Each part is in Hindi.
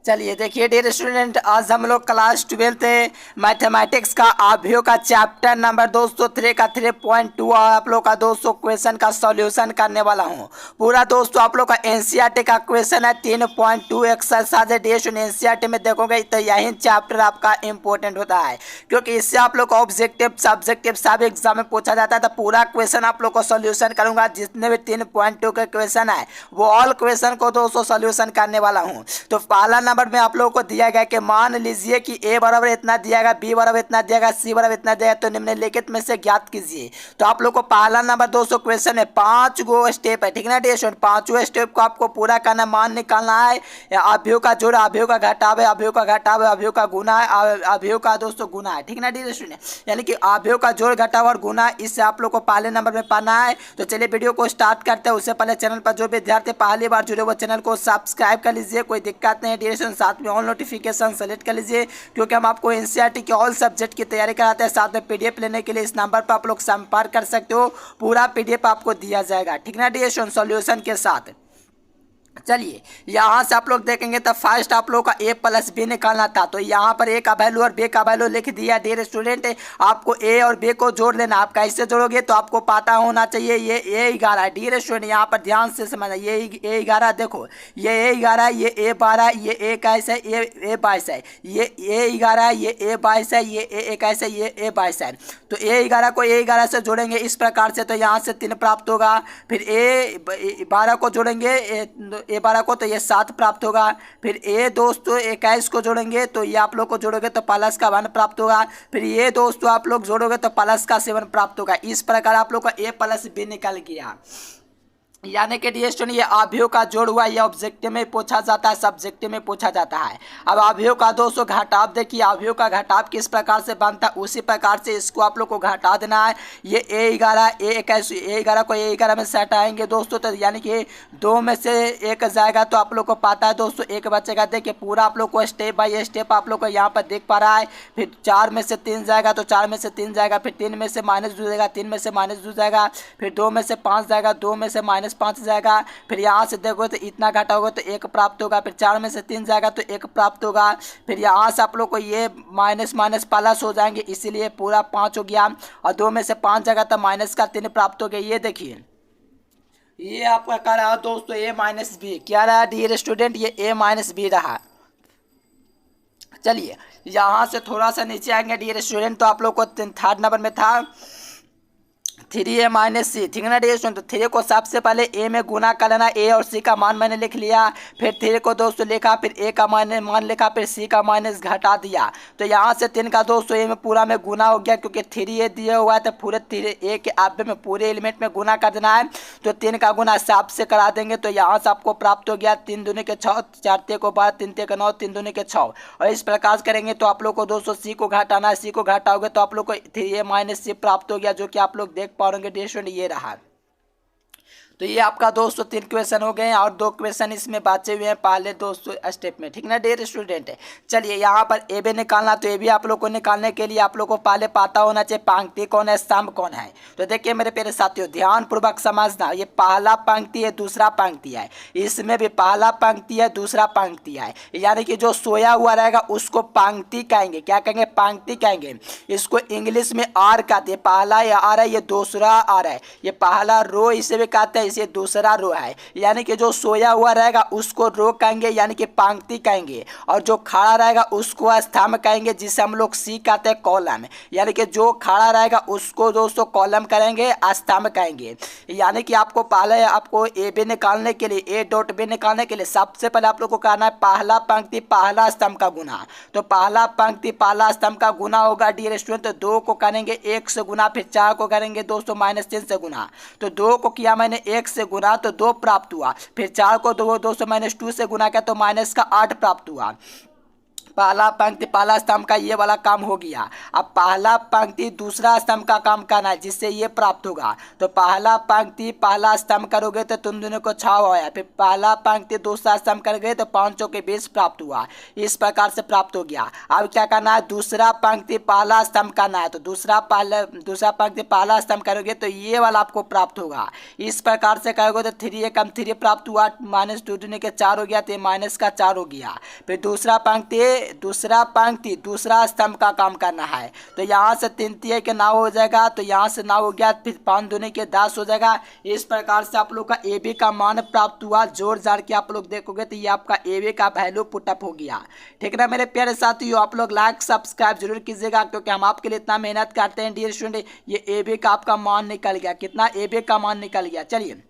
चलिए देखिए डियर स्टूडेंट, आज हम लोग क्लास 12th मैथमेटिक्स का अवयव का चैप्टर नंबर 203 का 3.2 आप लोग का दोस्तों क्वेश्चन का सॉल्यूशन करने वाला हूं। पूरा दोस्तों आप लोग का एनसीईआरटी का क्वेश्चन है 3.2 एक्सरसाइज डियर स्टूडेंट। एनसीईआरटी में देखोगे तो यही चैप्टर आपका इंपॉर्टेंट होता है, क्योंकि इससे आप लोग का ऑब्जेक्टिव सब्जेक्टिव सब एग्जाम में पूछा जाता है। तो पूरा क्वेश्चन आप लोग को सॉल्यूशन करूंगा, जितने भी 3.2 के क्वेश्चन है वो ऑल क्वेश्चन को दोस्तों सॉल्यूशन करने वाला हूँ। तो पहला नंबर में आप लोगों को दिया गया कि मान लीजिए कि ए बराबर इतना दिया गया, बी बराबर इतना दिया गया, सी बराबर इतना दिया गया, तो निम्नलिखित में से ज्ञात कीजिए। तो आप लोग को पहला नंबर दोस्तों क्वेश्चन है 5 गो स्टेप है, ठीक है ना डियर स्टूडेंट। 5 स्टेप को आपको पूरा करना, मान निकालना है, अवयव का जोड़, अवयव का घटाव है, अवयव का घटाव है, अवयव का गुना है, अवयव का दोस्तों गुना है, ठीक है ना डियर स्टूडेंट। यानी कि अवयव का जोड़ घटाव और गुना, इससे आप लोग को पहले नंबर में पाना है। तो चलिए वीडियो को स्टार्ट करते हैं। उससे पहले चैनल पर जो विद्यार्थी पहली बार जुड़े वो चैनल को सब्सक्राइब कर लीजिए, कोई दिक्कत नहीं है डियर स्टूडेंट। साथ में ऑल नोटिफिकेशन सेलेक्ट कर लीजिए, क्योंकि हम आपको एनसीईआरटी के ऑल सब्जेक्ट की तैयारी कराते हैं। साथ में पीडीएफ लेने के लिए इस नंबर पर आप लोग संपर्क कर सकते हो, पूरा पीडीएफ आपको दिया जाएगा, ठीक है ना डियर स्टूडेंट, सॉल्यूशन के साथ। चलिए यहाँ से आप लोग देखेंगे तो फर्स्ट आप लोग का ए प्लस बी निकालना था। तो यहाँ पर ए का वैल्यू और बी का वैल्यू लिख दिया डियर स्टूडेंट। आपको ए और बी को जोड़ लेना। आप कैसे जोड़ोगे तो आपको पता होना चाहिए ये ए 11 है डियर स्टूडेंट। यहाँ पर ध्यान से समझना, ये ए 11 देखो, ये ए 11, ये ए 12, ये ए 21 है, ये ए 22 है, ये ए 11, ये ए 22 है, ये ए 21 है, ये ए 22 है। तो ए 11 को ए 11 से जोड़ेंगे इस प्रकार से, तो यहाँ से 3 प्राप्त होगा। फिर ए 12 को जोड़ेंगे ए 12 को, तो ये 7 प्राप्त होगा। फिर ए दोस्तों 21 को जोड़ेंगे, तो ये आप लोग को जोड़ोगे तो प्लस का 1 प्राप्त होगा। फिर ये दोस्तों आप लोग जोड़ोगे तो प्लस का 7 प्राप्त होगा। इस प्रकार आप लोग का ए प्लस बी निकल गया। यानी कि डियर स्टूडेंट ये अवयव का जोड़ हुआ, ये ऑब्जेक्टिव में पूछा जाता है, सब्जेक्टिव में पूछा जाता है। अब अवयव का दोस्तों घटाव देखिए, अवयव का घटाव किस प्रकार से बनता है, उसी प्रकार से इसको आप लोग को घटा देना है। ये ए 11, ए 21, ए 11 को ए 11 में से हटाएंगे दोस्तों, तो यानी कि 2 में से 1 जाएगा, तो आप लोग को पता है दोस्तों 1 बचेगा। देखिए पूरा आप लोग को स्टेप बाय स्टेप आप लोग को यहाँ पर देख पा रहा है। फिर 4 में से 3 जाएगा, तो 4 में से 3 जाएगा। फिर 3 में से -2 जाएगा, 3 में से -2 जाएगा। फिर 2 में से 5 जाएगा, 2 में से -5 जाएगा। फिर यहाँ से देखो तो इतना घटा होगा तो 1 प्राप्त होगा। फिर 4 में से 3 जाएगा तो 1 प्राप्त होगा। फिर यहाँ से आप लोग को ये माइनस माइनस प्लस हो जाएंगे, इसीलिए पूरा 5 हो गया। और 2 में से 5 जाएगा तो माइनस का 3 प्राप्त हो गया। ये देखिए ये आपका क्या रहा दोस्तों, ए माइनस बी। क्या रहा डियर स्टूडेंट, ये ए माइनस बी रहा। चलिए यहाँ से थोड़ा सा नीचे आएंगे डियर स्टूडेंट, तो आप लोग को 3rd नंबर में था 3a माइनस सी, ठीक है ना डियर स्टूडेंट। तो 3 को सबसे पहले ए में गुना कर लेना, ए और सी का मान मैंने लिख लिया। फिर 3 को दोस्तों लिखा, फिर ए का मान लिखा, फिर सी का माइनस घटा दिया। तो यहाँ से 3 का दोस्तों ए में पूरा में गुना हो गया, क्योंकि 3a दिया हुआ है तो पूरे 3a के आबे में पूरे एलिमेंट में गुना कर देना है। तो 3 का गुना 7 से करा देंगे, तो यहाँ से आपको प्राप्त हो गया 3 दूनी के 6, 4 ते को 12, 3 ते को 9, 3 दूनी के 6। और इस प्रकार करेंगे तो आप लोग को दोस्तों सी को घटाना है। सी को घटाओगे तो आप लोग को 3a माइनस सी प्राप्त हो गया, जो कि आप लोग देख पाओगे डियर स्टूडेंट, ये रहा। तो ये आपका दोस्तों 3 क्वेश्चन हो गए हैं और 2 क्वेश्चन इसमें बचे हुए हैं पहले दोस्तों स्टेप में, ठीक ना डियर स्टूडेंट। चलिए यहाँ पर ए बी निकालना, तो ए बी आप लोग को निकालने के लिए आप लोग को पहले पता होना चाहिए पंक्ति कौन है, स्तंभ कौन है। तो देखिए मेरे प्यारे साथियों ध्यान पूर्वक समझना, ये पहला पंक्ति है, दूसरा पंक्ति है, इसमें भी पहला पंक्ति है, दूसरा पंक्ति है। यानी कि जो सोया हुआ रहेगा उसको पंक्ति कहेंगे। क्या कहेंगे, पंक्ति कहेंगे। इसको इंग्लिश में आर कहते हैं। पहला ये आर है, ये दूसरा आर है, ये पहला रो इसे भी कहते हैं, ये दूसरा रो है। यानी कि जो सोया हुआ रहेगा उसको रो कहेंगे, यानी कि पंक्ति कहेंगे। और जो खड़ा रहेगा उसको स्तंभ कहेंगे, जिसे हम लोग सी कहते हैं, कॉलम। यानी कि जो खड़ा रहेगा उसको दोस्तों कॉलम करेंगे, स्तंभ कहेंगे। यानी कि आपको पहले आपको ए बी निकालने के लिए, ए डॉट बी निकालने के लिए सबसे पहले आप लोग को करना है पहला पंक्ति पहला स्तंभ का गुना। तो पहला पंक्ति पहला स्तंभ का गुना होगा डियर स्टूडेंट। तो 2 को करेंगे 1 से गुना, फिर 4 को करेंगे दोस्तों -3 से गुना। तो 2 को किया मैंने 1 से गुना तो 2 प्राप्त हुआ। फिर 4 को 2 से -2 से गुना किया तो माइनस का 8 प्राप्त हुआ। पहला पंक्ति पहला स्तंभ का ये वाला काम हो गया। अब पहला पंक्ति दूसरा स्तंभ का काम करना है जिससे ये प्राप्त होगा। तो पहला पंक्ति पहला स्तंभ करोगे तो तुम दोनों को 6 आया, फिर पहला पंक्ति दूसरा स्तंभ करोगे तो 5 के 20 प्राप्त हुआ। इस प्रकार से प्राप्त हो गया। अब क्या करना है, दूसरा पंक्ति पहला स्तंभ करना है। तो दूसरा पंक्ति पहला स्तंभ करोगे तो ये वाला आपको प्राप्त होगा। इस प्रकार से करोगे तो 3 एकम 3 प्राप्त हुआ, -2 दूनी के 4 हो गया, तो -4 हो गया। फिर दूसरा पंक्ति दूसरा स्तंभ का काम करना है। तो यहाँ से 3 3 के 9 हो जाएगा, तो यहाँ से 9 हो गया, फिर 5 दूनी के 10 हो जाएगा। इस प्रकार से आप लोग का ए बी का मान प्राप्त हुआ। जोड़ जाड़ के आप लोग देखोगे तो ये आपका ए बी का वैल्यू पुटअप हो गया। ठीक ना मेरे प्यारे साथियों, आप लोग लाइक सब्सक्राइब जरूर कीजिएगा क्योंकि हम आपके लिए इतना मेहनत करते हैं डियर स्टूडेंट। ये ए बी का आपका मान निकल गया। कितना ए बी का मान निकल गया। चलिए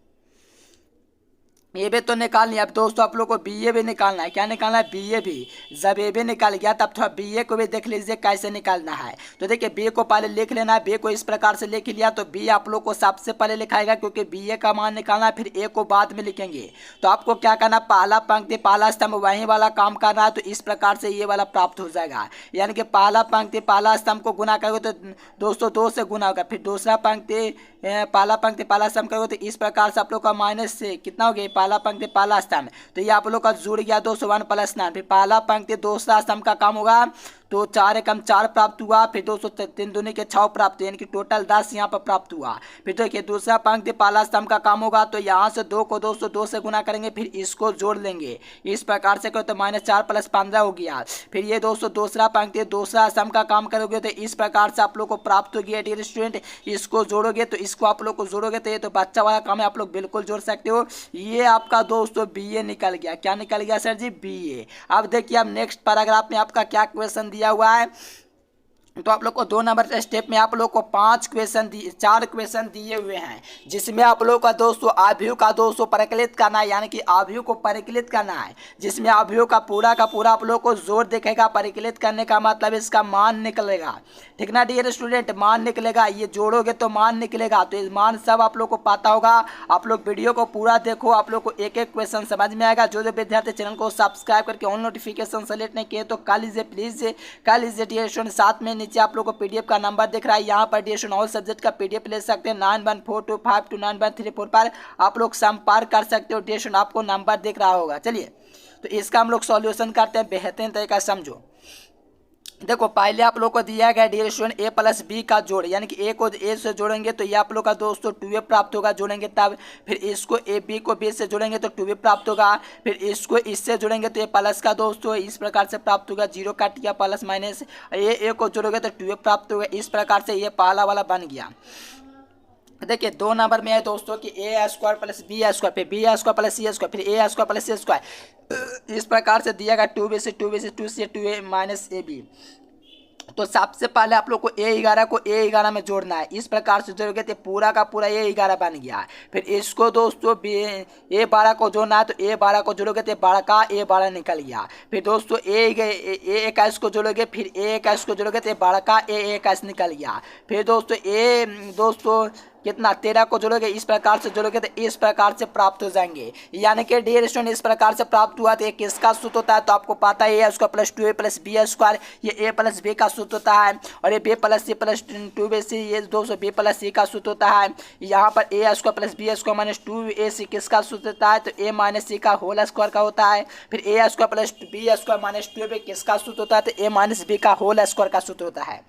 ए बी तो निकालनी है। अब दोस्तों आप लोग को बी ए भी निकालना है। क्या निकालना है, बी ए भी। जब ए बी निकाल गया तब थोड़ा बी ए को भी देख लीजिए कैसे निकालना है। तो देखिए बी को पहले लिख लेना है। बी को इस प्रकार से लिख लिया तो बी आप लोग को सबसे पहले लिखाएगा क्योंकि बी ए का मान निकालना है, फिर ए को बाद में लिखेंगे। तो आपको क्या करना, पहला पंक्ति पहला स्तंभ वहीं वाला काम करना है। तो इस प्रकार से ये वाला प्राप्त हो जाएगा। यानी कि पहला पंक्ति पहला स्तंभ को गुना करोगे तो दोस्तों 2 से गुना होगा। फिर दूसरा पंक्ति पहला स्तंभ करोगे तो इस प्रकार से आप लोग का माइनस से कितना हो गया, पहला पंक्ति पहला स्तंभ। तो ये आप लोग का जुड़ गया 201 + 9। फिर पहला पंक्ति दूसरा स्तंभ का काम होगा तो 4 एकम 4 प्राप्त हुआ। फिर 3 दूनी के 6 प्राप्त, यानी कि टोटल 10 यहाँ पर प्राप्त हुआ। फिर देखिए दूसरा पंक्ति पहला स्तंभ का काम होगा तो यहाँ से 2 को 202 से गुना करेंगे, फिर इसको जोड़ लेंगे। इस प्रकार से करो तो -4 + 15 हो गया। फिर ये दोस्तों दूसरा पंक्ति दूसरा स्तंभ का काम करोगे तो इस प्रकार से आप लोग को प्राप्त हो गया डियर स्टूडेंट। इसको जोड़ोगे तो इसको आप लोग को जोड़ोगे तो ये तो बच्चा वाला काम है, आप लोग बिल्कुल जोड़ सकते हो। ये आपका दोस्तों बी ए निकल गया। क्या निकल गया सर जी, बी ए। अब देखिए अब नेक्स्ट पैराग्राफ में आपका क्या क्वेश्चन दिया हुआ है। तो आप लोग को 2 नंबर स्टेप में आप लोग को 4 क्वेश्चन दिए हुए हैं जिसमें आप लोग का दोस्तों आव्यूह का दोस्तों परिकलित करना है, यानी कि आव्यूह को परिकलित करना है। जिसमें आव्यूह का पूरा आप लोग को जोर देखेगा। परिकलित करने का मतलब इसका मान निकलेगा। ठीक ना डियर स्टूडेंट, मान निकलेगा। ये जोड़ोगे तो मान निकलेगा। तो इस मान सब आप लोग को पता होगा। आप लोग वीडियो को पूरा देखो, आप लोग को एक एक क्वेश्चन समझ में आएगा। जो विद्यार्थी चैनल को सब्सक्राइब करके ऑन नोटिफिकेशन सेलेक्ट नहीं किए तो कर लीजिए प्लीज, कर लीजिए डियर स्टूडेंट। साथ में नीचे आप लोग को पीडीएफ का नंबर दिख रहा है, यहाँ पर डियर स्टूडेंट ऑल सब्जेक्ट का पीडीएफ ले सकते हैं। 9142529134 पर आप लोग संपर्क कर सकते हो डियर स्टूडेंट। आपको नंबर दिख रहा होगा। चलिए तो इसका हम लोग सॉल्यूशन करते हैं, बेहतरीन तरीका समझो। देखो पहले आप लोग को दिया गया डियर स्टूडेंट ए प्लस बी का जोड़, यानी कि ए को ए से जोड़ेंगे तो ये आप लोग का दोस्तों 2a प्राप्त होगा। जोड़ेंगे तब फिर इसको ए बी को बी से जोड़ेंगे तो 2b प्राप्त होगा। फिर इसको इससे जोड़ेंगे तो ये प्लस का दोस्तों इस प्रकार से प्राप्त होगा। 0 काट गया, प्लस माइनस ए को जोड़ोगे तो 2a प्राप्त होगा। इस प्रकार से ये पहला वाला बन गया। देखिए 2 नंबर में है दोस्तों कि a² + b², फिर b² + c², फिर a² + c²। इस प्रकार से दिया गया 2b से 2b से 2 से 2a - ab। तो सबसे पहले आप लोग को a11 को a11 में जोड़ना है। इस प्रकार से जोड़ोगे तो पूरा का पूरा a11 बन गया। फिर इसको दोस्तों a12 को जोड़ना है तो a12 को जोड़ोगे तो बड़ा का a12 निकल गया। फिर दोस्तों a21 को जोड़ोगे, फिर a21 को जोड़ोगे तो बड़ा का a21 निकल गया। फिर दोस्तों कितना 13 को जोड़ोगे, इस प्रकार से जोड़ोगे तो इस प्रकार से प्राप्त हो जाएंगे। यानी कि डियर स्टूडेंट इस प्रकार से प्राप्त हुआ तो ये किसका सूत्र होता है, तो आपको पता है a² + 2a + b²। ये a + b का सूत्र होता है और ये b + c + 2bc ये दोस्तों b + c का सूत्र होता है। यहाँ पर a² + b² - 2ac किसका सूत्र होता है, तो a - c का होल स्क्वायर का होता है। फिर a² + b² - 2b किसका सूत्र होता है, तो a - b का होल स्क्वायर का सूत्र होता है।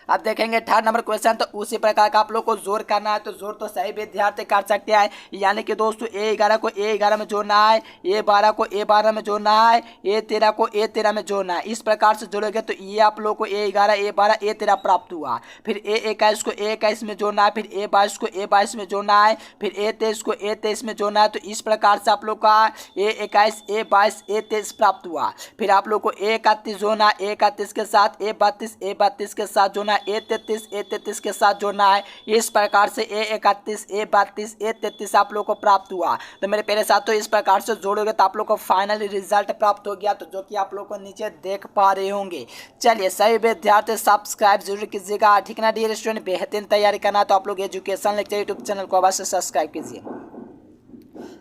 अब देखेंगे 3rd नंबर क्वेश्चन। तो उसी प्रकार का आप लोग को जोड़ करना है। तो जोड़ तो सही विद्यार्थी कर सकते हैं, यानी कि दोस्तों a11 को a11 में जोड़ना है, a12 को a12 में जोड़ना है, a13 को a13 में जोड़ना है। इस प्रकार से जोड़ोगे तो ये आप लोग को a11 a12 a13 प्राप्त हुआ। फिर a21 को a21 में जोड़ना है, फिर a22 को a22 में जोड़ना है, फिर a23 को a23 में जोड़ना है। तो इस प्रकार से आप लोग का a21 a22 a23 प्राप्त हुआ। फिर आप लोग को a31 जोड़ना है, a31 के साथ a32 के साथ जोड़ना, a33 के साथ जोड़ना है। इस प्रकार से a31 a32 a33 आप लोग को प्राप्त हुआ। तो मेरे प्यारे साथियों इस प्रकार से जोड़ोगे तो आप लोग को फाइनल रिजल्ट प्राप्त हो गया, तो जो कि आप लोग को नीचे देख पा रहे होंगे। चलिए सभी विद्यार्थी सब्सक्राइब जरूर कीजिएगा। ठीक ना डियर स्टूडेंट, बेहतरीन तैयारी करना तो आप लोग एजुकेशन लेक्चर यूट्यूब चैनल को अवश्य सब्सक्राइब कीजिए।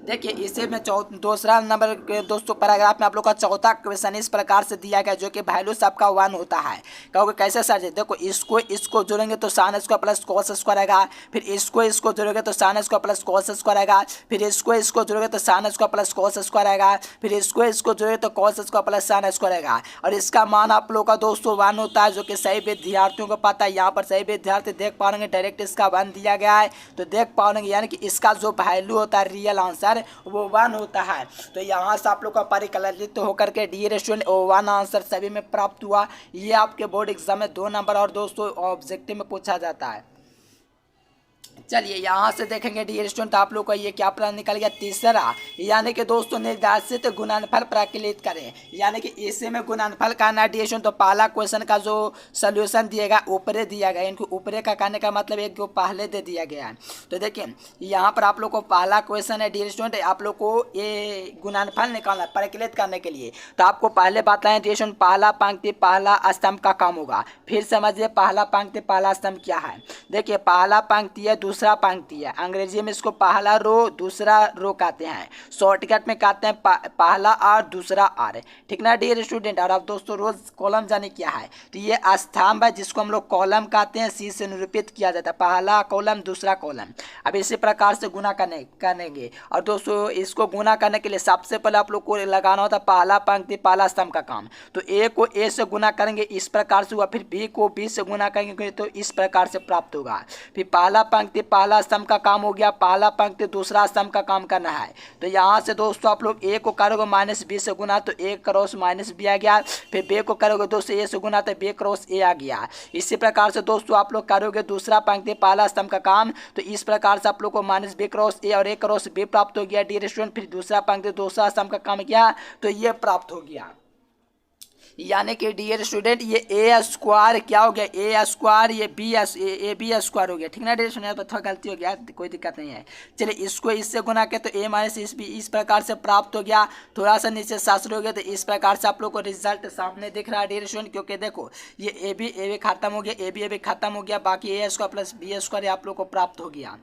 देखिए इसे में दूसरा नंबर के दोस्तों पैराग्राफ में आप लोग का चौथा क्वेश्चन इस प्रकार से दिया गया जो कि वैल्यू सबका 1 होता है। कहोगे कैसे सर जी? देखो इसको जोड़ेंगे तो sine square plus cos square आएगा, फिर इसको जोड़ोगे तो sine square plus cos square आएगा, फिर इसको जोड़ोगे तो sine square plus cos square आएगा, फिर इसको जोड़ोगे तो cos square plus sine square आएगा। और इसका मान आप लोग का दोस्तों 1 होता है जो कि सही विद्यार्थियों को पता है। यहाँ पर सही विद्यार्थी देख पाएंगे डायरेक्ट इसका 1 दिया गया है तो देख पाएंगे, यानी कि इसका जो वैल्यू होता है रियल आंसर वो 1 होता है। तो यहाँ से आप लोग का परिकलित होकर के डियर स्टूडेंट 1 आंसर सभी में प्राप्त हुआ। ये आपके बोर्ड एग्जाम में 2 नंबर और दोस्तों ऑब्जेक्टिव में पूछा जाता है। चलिए यहाँ से देखेंगे डियर स्टूडेंट आप लोग का ये क्या प्रश्न निकल गया तीसरा, यानी कि दोस्तों निर्देशित गुणनफल प्रकलित करें, यानी कि इसे में गुणनफल करना है डियर स्टूडेंट। तो पहला क्वेश्चन का जो सोल्यूशन दिएगा ऊपरे दिया गया, इनको ऊपरे का कहने का मतलब एक जो पहले दे दिया गया है। तो देखिए यहाँ पर आप लोग को पहला क्वेश्चन है डियर स्टूडेंट, आप लोग को ये गुणनफल निकालना प्रकलित करने के लिए। तो आपको पहले बताएं डियर स्टूडेंट पहला पंक्ति पहला स्तंभ का काम होगा। फिर समझिए पहला पंक्ति पहला स्तंभ क्या है। देखिए पहला पंक्ति है दूसरा पंक्ति है, अंग्रेजी में इसको पहला रो दूसरा रो कहते हैं, शॉर्टकट में कहते हैं पहला आर दूसरा आर, ठीक ना डियर स्टूडेंट। और अब दोस्तों रोज कॉलम जाने क्या है, तो ये स्तंभ है जिसको हम लोग कॉलम कहते हैं, सी से निरूपित किया जाता है, पहला कॉलम दूसरा कॉलम। अब इसी प्रकार से गुना करेंगे। और दोस्तों इसको गुना करने के लिए सबसे पहले आप लोग को लगाना होता है पहला पंक्ति पहला स्तंभ का काम। तो ए को ए से गुना करेंगे इस प्रकार से हुआ, फिर बी को बी से गुना करेंगे तो इस प्रकार से प्राप्त होगा। फिर पहला पंक्ति पहला स्तंभ का काम हो गया, पहला पंक्ति दूसरा स्तंभ का काम करना है। तो यहाँ से दोस्तों आप लोग ए को करोगे माइनस बी से गुना तो ए क्रॉस माइनस बी आ गया, फिर बी को करोगे दोस्तों ए से गुना तो बी क्रॉस ए आ गया। इसी प्रकार से दोस्तों आप लोग करोगे दूसरा पंक्ति पहला स्तंभ का काम, तो इस प्रकार से आप लोग को माइनस बी क्रॉस ए और ए क्रॉस बी प्राप्त हो गया डियर स्टूडेंट। फिर दूसरा पंक्ति दूसरा स्तंभ का काम किया तो ये प्राप्त हो गया, यानी कि डियर स्टूडेंट ये ए स्क्वायर क्या हो गया, ए स्क्वायर ये ए बी स्क्वायर हो गया, ठीक ना डियर स्टूडेंट। थोड़ा गलती हो गया कोई दिक्कत नहीं है। चलिए इसको इससे गुना के तो ए माइनस इस बी इस प्रकार से प्राप्त हो गया। थोड़ा सा नीचे शास्त्र हो गया तो इस प्रकार से आप लोग को रिजल्ट सामने दिख रहा है डियर स्टूडेंट, क्योंकि देखो ये ए बी खत्म हो गया, ए बी खत्म हो गया, बाकी ए स्क्वायर प्लस बी स्क्वायर आप लोग को प्राप्त हो गया।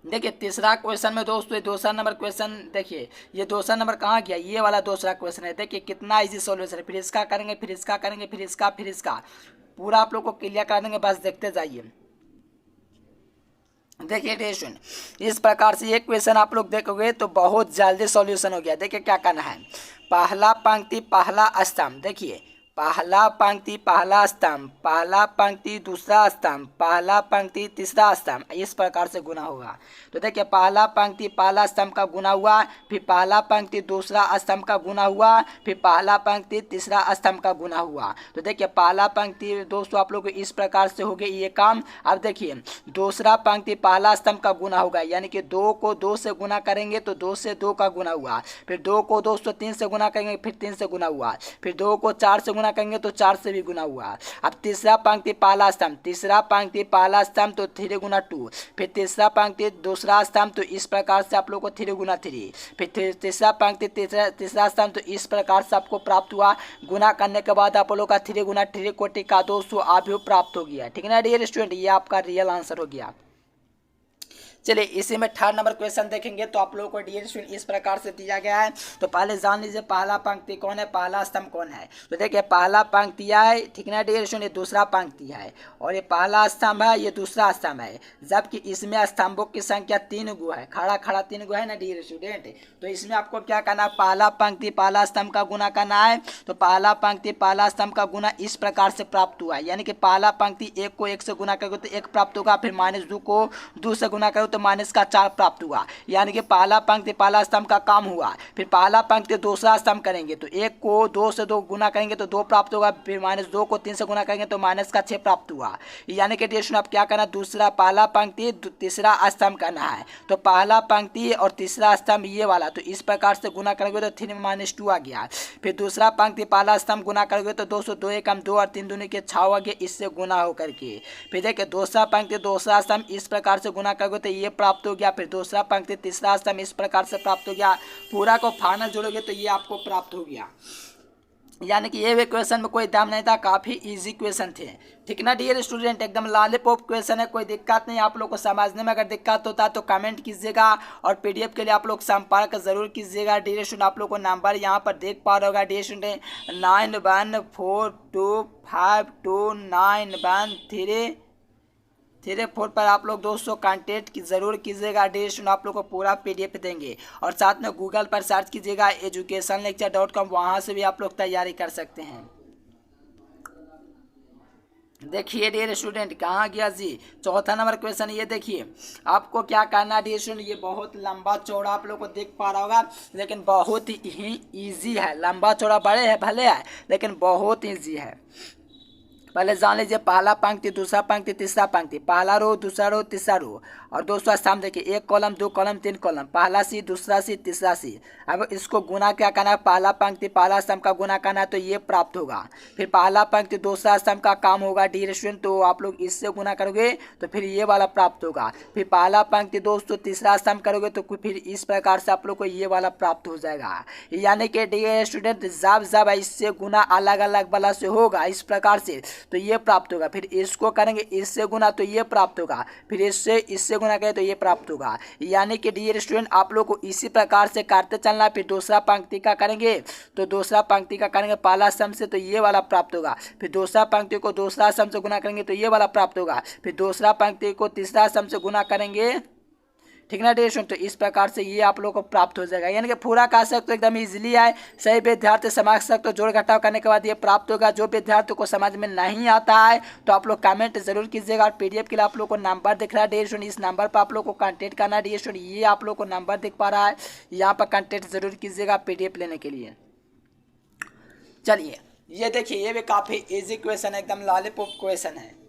देखिए तीसरा क्वेश्चन में दोस्तों ये दूसरा नंबर क्वेश्चन, देखिए ये दूसरा नंबर कहाँ गया, ये वाला दूसरा क्वेश्चन है। देखिए कितना इजी सॉल्यूशन है, फिर इसका करेंगे फिर इसका करेंगे फिर इसका पूरा आप लोग को क्लियर कर देंगे, बस देखते जाइए। देखिए टेस्टन इस प्रकार से ये क्वेश्चन आप लोग देखोगे तो बहुत जल्दी सॉल्यूशन हो गया। देखिए क्या करना है, पहला पंक्ति पहला स्तंभ, देखिए पहला पंक्ति पहला स्तंभ, पहला पंक्ति दूसरा स्तंभ, पहला पंक्ति तीसरा स्तंभ, इस प्रकार से गुना होगा। तो देखिए पहला पंक्ति पहला स्तंभ का गुना हुआ, फिर पहला पंक्ति दूसरा स्तंभ का गुना हुआ, फिर पहला पंक्ति तीसरा स्तंभ का गुना हुआ। तो देखिए पहला पंक्ति दोस्तों आप लोग इस प्रकार से हो गया ये काम। अब देखिए दूसरा पंक्ति पहला स्तंभ का गुना होगा, यानी कि 2 को 2 से गुना करेंगे तो 2 से 2 का गुना हुआ, फिर 2 को दोस्तों 3 से गुना करेंगे फिर 3 से गुना हुआ, फिर 2 को 4 से गुना करेंगे तो 4 से भी गुना हुआ। अब तीसरा पंक्ति पहला स्तंभ, तीसरा पंक्ति पहला स्तंभ तो 3 गुना 2, फिर तीसरा पंक्ति दूसरा स्तंभ तो इस प्रकार से आप लोग को 3 गुना 3, फिर तीसरा पंक्ति तीसरा स्तंभ तो इस प्रकार से आपको प्राप्त हुआ। गुना करने के बाद आप लोग का 3 गुना 3 कोटि का 200 अभी प्राप्त हो गया, ठीक है ना डियर स्टूडेंट, ये आपका रियल आंसर हो गया। चलिए इसी में थर्ड नंबर क्वेश्चन देखेंगे तो आप लोगों को डियर स्टूडेंट इस प्रकार से दिया गया है। तो पहले जान लीजिए पहला पंक्ति कौन है, पहला स्तंभ कौन है। तो देखिए पहला पंक्ति है, ठीक ना डियर स्टूडेंट, ये दूसरा पंक्ति है और ये पहला स्तंभ है, ये दूसरा स्तंभ है, जबकि इसमें स्तंभों की संख्या 3 गो है, खड़ा खड़ा 3 गो है ना डियर स्टूडेंट। तो इसमें आपको क्या करना है, पहला पंक्ति पहला स्तंभ का गुना करना है। तो पहला पंक्ति पहला स्तंभ का गुना इस प्रकार से प्राप्त हुआ है, यानी कि पहला पंक्ति 1 को 1 से गुना करोगे तो 1 प्राप्त होगा, फिर -2 को 2 से गुना करोगे तो माइनस का 4 प्राप्त हुआ, यानी कि पहला पंक्ति पहला स्तंभ का काम हुआ। फिर पहला पंक्ति दूसरा स्तंभ करेंगे तो 1 को 2 से 2 गुना करेंगे तो 2 प्राप्त होगा, फिर -2 को 3 से गुना करेंगे तो माइनस का 6 प्राप्त हुआ, यानी कि डियर स्टूडेंट आप क्या करना, दूसरा पहला पंक्ति तीसरा स्तंभ करना है। तो पहला पंक्ति और तीसरा स्तंभ ये वाला, तो इस प्रकार से गुना करेंगे तो 3 - 2 आ गया। फिर दूसरा पंक्ति पहला स्तंभ गुना करोगे तो 200 2 1 2 और 3 दूनी के 6 आ गए, इससे गुना होकर के। फिर देखिए दूसरा पंक्ति दूसरा स्तंभ इस प्रकार से गुना करोगे तो ये प्राप्त हो गया, फिर दूसरा पंक्ति तीसरा स्तंभ इस प्रकार से प्राप्त हो गया। पूरा को फाइनल जोड़ोगे तो ये आपको प्राप्त हो गया। यानी कि ये भी क्वेश्चन में कोई दम नहीं था, काफ़ी इजी क्वेश्चन थे। ठीक ना डियर स्टूडेंट, एकदम लॉलीपॉप क्वेश्चन है, कोई दिक्कत नहीं। आप लोग को समझने में अगर दिक्कत होता है तो कमेंट कीजिएगा और पीडीएफ के लिए आप लोग संपर्क जरूर कीजिएगा। डियर स्टूडेंट आप लोग को नंबर यहाँ पर देख पा रहे होगा डियर स्टूडेंट 9142529134 पर आप लोग दोस्तों कांटेक्ट जरूर कीजिएगा। डियर स्टूडेंट आप लोग को पूरा पीडीएफ देंगे और साथ में गूगल पर सर्च कीजिएगा educationlecture.com, वहाँ से भी आप लोग तैयारी कर सकते हैं। देखिए डियर स्टूडेंट कहाँ गया जी, चौथा नंबर क्वेश्चन ये देखिए। आपको क्या करना है डियर स्टूडेंट, ये बहुत लंबा चौड़ा आप लोग को देख पा रहा होगा, लेकिन बहुत ही इजी है। लंबा चौड़ा बड़े है भले है, लेकिन बहुत इजी है। पहले जान लीजिए पहला पंक्ति, दूसरा पंक्ति, तीसरा पंक्ति, पहला रो, दूसरा रो, तीसरा रो और दोस्तों स्तंभ देखिए, एक कॉलम, दो कॉलम, तीन कॉलम, पहला सी, दूसरा सी, तीसरा सी। अब इसको गुना क्या करना है, पहला पंक्ति पहला स्तंभ का गुना करना है तो ये प्राप्त होगा। फिर पहला पंक्ति दूसरा स्तंभ का काम होगा डियर स्टूडेंट, तो आप लोग इससे गुना करोगे तो फिर ये वाला प्राप्त होगा। फिर पहला पंक्ति दोस्तों तीसरा स्तंभ करोगे तो फिर इस प्रकार से आप लोग को ये वाला प्राप्त हो जाएगा। यानी कि डियर स्टूडेंट जब जब इससे गुना अलग अलग वाला से होगा इस प्रकार से तो ये प्राप्त होगा। फिर इसको करेंगे इससे गुना तो ये प्राप्त होगा, फिर इससे गुना करें तो ये प्राप्त होगा। यानी कि डियर स्टूडेंट आप लोग को इसी प्रकार से करते चलना। फिर दूसरा पंक्ति का करेंगे तो दूसरा पंक्ति का करेंगे पहला स्तंभ से तो ये वाला प्राप्त होगा। फिर दूसरा पंक्ति को दूसरा स्तंभ से गुना करेंगे तो ये वाला प्राप्त होगा। फिर दूसरा पंक्ति को तीसरा स्तंभ से गुना करेंगे, ठीक ना डियर स्टूडेंट, तो इस प्रकार से ये आप लोग को प्राप्त हो जाएगा। यानी कि पूरा कर सकते हो, एकदम इजीली है, सही विद्यार्थी समझ सकते हो। जोड़ घटाव करने के बाद ये प्राप्त होगा। जो विद्यार्थी को समझ में नहीं आता है तो आप लोग कमेंट जरूर कीजिएगा। और पीडीएफ के लिए आप लोग को नंबर दिख रहा है डियर स्टूडेंट, इस नंबर पर आप लोग को कॉन्टेक्ट करना है डियर स्टूडेंट। ये आप लोग को नंबर दिख पा रहा है, यहाँ पर कॉन्टेक्ट जरूर कीजिएगा पीडीएफ लेने के लिए। चलिए ये देखिए, ये भी काफ़ी ईजी क्वेश्चन है, एकदम लॉलीपॉप क्वेश्चन है,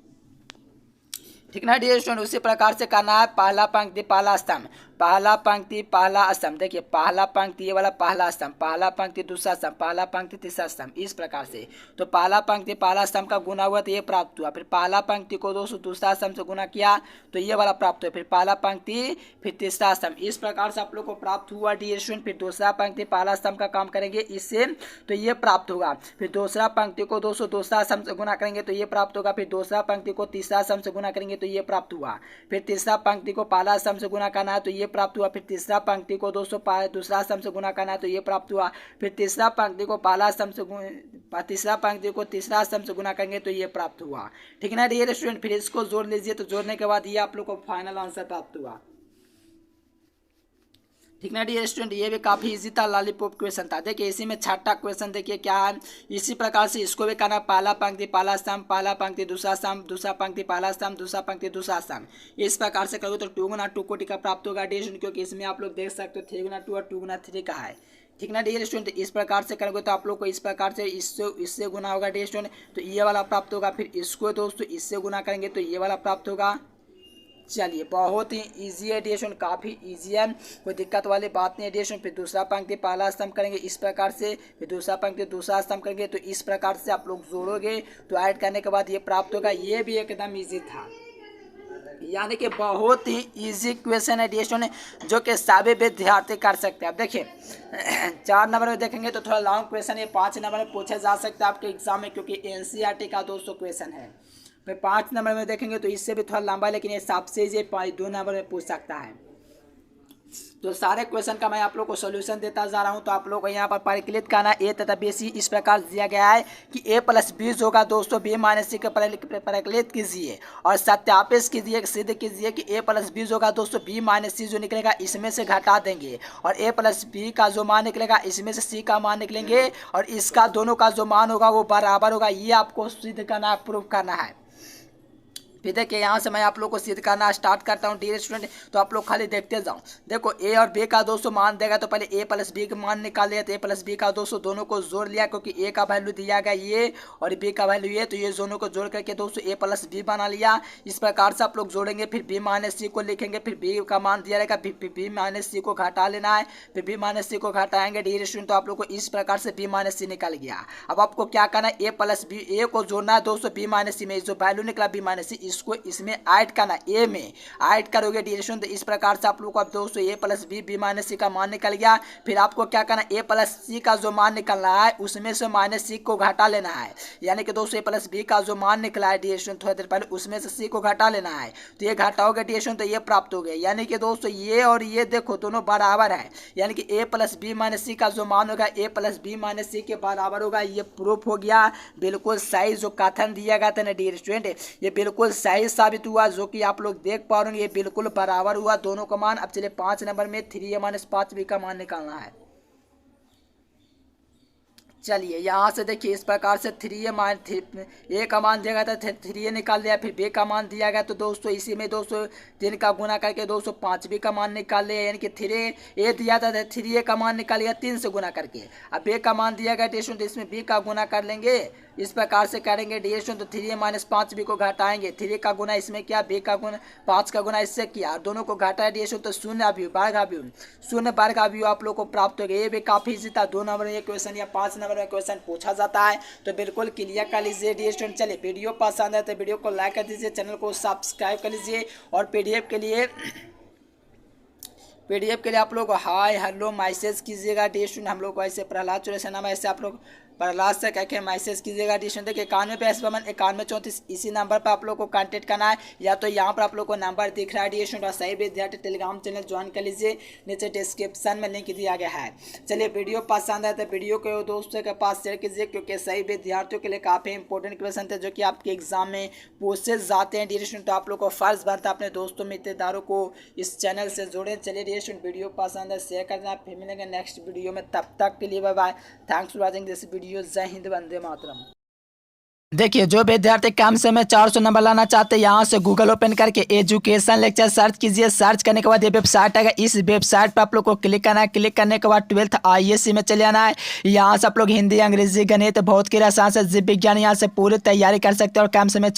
ठीक ना डियर स्टूडेंट। उसी प्रकार से करना है, पहला पंक्ति पहला स्तंभ, पहला पंक्ति पहला स्तंभ। देखिए पहला पंक्ति ये वाला पहला स्तंभ, पहला पंक्ति दूसरा स्तंभ, पहला पंक्ति तीसरा स्तंभ, इस प्रकार से। तो पहला पंक्ति पहला स्तंभ का गुना हुआ तो ये प्राप्त हुआ। फिर पहला पंक्ति को दोस्तों दूसरा स्तंभ से गुना किया तो ये वाला प्राप्त हुआ। फिर पहला पंक्ति फिर तीसरा स्तंभ, इस प्रकार से आप लोग को प्राप्त हुआ डियर स्टूडेंट। फिर दूसरा पंक्ति पहला स्तंभ का काम करेंगे इससे तो ये प्राप्त होगा। फिर दूसरा पंक्ति को दोस्तों दूसरा स्तंभ से गुना करेंगे तो ये प्राप्त होगा। फिर दूसरा पंक्ति को तीसरा स्तंभ से गुना करेंगे तो ये प्राप्त हुआ। फिर तीसरा पंक्ति को पहला स्तंभ से गुना करना है तो ये प्राप्त हुआ। फिर तीसरा पंक्ति को दोस्तों दूसरा स्तंभ से गुना करना है तो ये प्राप्त हुआ। फिर तीसरा पंक्ति को पहला स्तंभ से तीसरा पंक्ति को तीसरा स्तंभ से गुना करेंगे तो ये प्राप्त हुआ, ठीक ना डियर स्टूडेंट। फिर इसको जोड़ लीजिए तो जोड़ने के बाद ये आप लोग को फाइनल आंसर प्राप्त हुआ, ठीक ना डियर स्टूडेंट। ये भी काफ़ी इजी था, लॉलीपॉप क्वेश्चन था। देखिए इसी में छठा क्वेश्चन देखिए क्या है। इसी प्रकार से इसको भी करना, पहला पंक्ति पहला स्तंभ, पहला पंक्ति दूसरा स्तंभ, दूसरा पंक्ति पहला स्तंभ, दूसरा पंक्ति दूसरा स्तंभ। इस प्रकार से करोगे तो 2 गुना 2 कोटि का प्राप्त होगा डियर स्टूडेंट, क्योंकि इसमें आप लोग देख सकते हो 3 गुना 2 और 2 गुना 3 का है, ठीक ना डियर स्टूडेंट। इस प्रकार से करोगे तो आप लोग को इस प्रकार से इससे गुना होगा डियर स्टूडेंट, तो ये वाला प्राप्त होगा। फिर इसको दोस्तों इससे गुना करेंगे तो ये वाला प्राप्त होगा। चलिए बहुत ही इजी है डियर स्टूडेंट, काफ़ी इजी है, कोई दिक्कत वाली बात नहीं है डियर स्टूडेंट। फिर दूसरा पंक्ति पहला स्तंभ करेंगे इस प्रकार से, फिर दूसरा पंक्ति दूसरा स्तंभ करेंगे तो इस प्रकार से आप लोग जोड़ोगे तो ऐड करने के बाद ये प्राप्त होगा। ये भी एकदम इजी था, यानी कि बहुत ही इजी क्वेश्चन है डियर स्टूडेंट, जो कि सभी विद्यार्थी कर सकते हैं। अब देखिए 4 नंबर में देखेंगे तो थोड़ा लॉन्ग क्वेश्चन है, 5 नंबर में पूछा जा सकता है आपके एग्जाम में, क्योंकि एनसीईआरटी का 200 क्वेश्चन है। फिर 5 नंबर में देखेंगे तो इससे भी थोड़ा लंबा, लेकिन ये सबसे ये 2 नंबर में पूछ सकता है। तो सारे क्वेश्चन का मैं आप लोग को सॉल्यूशन देता जा रहा हूं, तो आप लोग को यहाँ पर परिकलित करना ए तथा बी सी इस प्रकार दिया गया है कि a + b होगा दोस्तों, b - c का परिकलित कीजिए और सत्यापित कीजिए, सिद्ध कीजिए कि a + b होगा दोस्तों, b - c जो निकलेगा इसमें से घटा देंगे और a + b का जो मान निकलेगा इसमें से c का मान निकलेंगे और इसका दोनों का जो मान होगा वो बराबर होगा। ये आपको सिद्ध करना है, प्रूव करना है। फिर देखिए यहाँ से मैं आप लोग को सिद्ध करना स्टार्ट करता हूँ डियर स्टूडेंट, तो आप लोग खाली देखते जाओ। देखो ए और बी का दोस्तों मान देगा तो पहले a + b का मान निकाल लिया, तो a + b का दोस्तों दोनों को जोड़ लिया, क्योंकि a का वैल्यू दिया गया ये और b का वैल्यू ये, तो ये दोनों को जोड़ करके दोस्तों a + b बना लिया। इस प्रकार से आप लोग जोड़ेंगे, फिर b - c को लिखेंगे, फिर b का मान दिया रहेगा, फिर b - c को घटा लेना है, फिर b - c को घटाएंगे डियर स्टूडेंट, तो आप लोग को इस प्रकार से b - c निकल गया। अब आपको क्या करना है, a + b, a को जोड़ना है दोस्तों b - c में, जो वैल्यू निकला b - c इसको इसमें ऐड करना, ए में ऐड करोगे डियर स्टूडेंट। तो इस प्रकार से आप लोग को अब दोस्तों ए प्लस बी माइनस सी का मान निकल गया। फिर आपको क्या करना, ए प्लस सी का जो मान निकलना है उसमें से माइनस सी को घटा लेना है। यानी कि दोस्तों ए प्लस बी का जो मान निकला है डियर स्टूडेंट थोड़ी देर पहले, उसमें से सी को घटा लेना है। तो ये घटाओगे डियर स्टूडेंट तो ये प्राप्त हो गया। यानी कि दोस्तों ये और ये देखो दोनों बराबर है, यानी कि ए प्लस बी माइनस सी का जो मान होगा ए प्लस बी माइनस सी के बराबर होगा। ये प्रूफ हो गया, बिल्कुल सही जो कथन दिया गया था ना डियर स्टूडेंट, ये बिल्कुल सही साबित हुआ, जो कि आप लोग देख पा रहे हैं ये बिल्कुल बराबर हुआ दोनों का मान। अब चलिए 5 नंबर में 3a माइनस 5b का मान निकालना है। चलिए यहाँ से देखिए इस प्रकार से ए का मान दिया गया था 3a निकाल लिया, फिर b का मान दिया गया। तो दोस्तों इसी में दोस्तों 3 का गुना करके दोस्तों 5b का मान निकाल लिया, यानी कि 3a दिया था 3a का मान निकाल लिया 3 से गुना करके। अब b का मान दिया गया डियर तो इसमें b का गुना कर लेंगे, इस प्रकार से करेंगे डियर तो 3a माइनस 5b को घटाएंगे। 3 का गुना इसमें किया, b का गुना 5 का गुना इससे किया, दोनों को घटाया डियर तो शून्य वर्ग अवयव आप लोग को प्राप्त हो गया। ये भी काफी इजी था, 2 नंबर में क्वेश्चन या 5 नंबर में क्वेश्चन पूछा जाता है, तो बिल्कुल क्लियर कर लीजिए डियर स्टूडेंट। चलिए वीडियो पसंद है तो वीडियो को लाइक कर दीजिए, चैनल को सब्सक्राइब कर लीजिए, और पीडीएफ के लिए आप लोग हाय हेलो मैसेज कीजिएगा डियर स्टूडेंट। हम लोग को ऐसे प्रहलाद चौरसिया नाम ऐसे आप लोग प्रहलाद से कह के मैसेज कीजिएगा डियर स्टूडेंट। देखिए 91 इसी नंबर पर आप लोग को कांटेक्ट करना है, या तो यहाँ पर आप लोग को नंबर दिख रहा है डियर स्टूडेंट। और सही विद्यार्थी टेलीग्राम चैनल ज्वाइन कर लीजिए, नीचे डिस्क्रिप्शन में लिंक दिया गया है। चलिए वीडियो पसंद है तो वीडियो को दोस्तों के पास शेयर कीजिए, क्योंकि सही विद्यार्थियों के लिए काफ़ी इंपॉर्टेंट क्वेश्चन थे जो कि आपके एग्जाम में पूछे जाते हैं डियर स्टूडेंट। तो आप लोग को फर्ज बनता है अपने दोस्तों मित्रदारों को इस चैनल से जोड़ें। चलिए डियर स्टूडेंट वीडियो पसंद है शेयर कर देना, फिर मिलेंगे नेक्स्ट वीडियो में, तब तक के लिए bye bye, thanks for watching this video. जय हिंद, वंदे मातरम। देखिए जो विद्यार्थी कम समय में 400 नंबर लाना चाहते हैं, यहाँ से गूगल ओपन करके एजुकेशन लेक्चर सर्च कीजिए। सर्च करने के बाद ये वेबसाइट आएगा, इस वेबसाइट पर आप लोग को क्लिक करना है। क्लिक करने के बाद 12th ISC में चले आना है। यहाँ से आप लोग हिंदी, अंग्रेजी, गणित, भौतिकी, रसायन से जीव विज्ञान यहाँ से पूरी तैयारी कर सकते हैं, और कम समय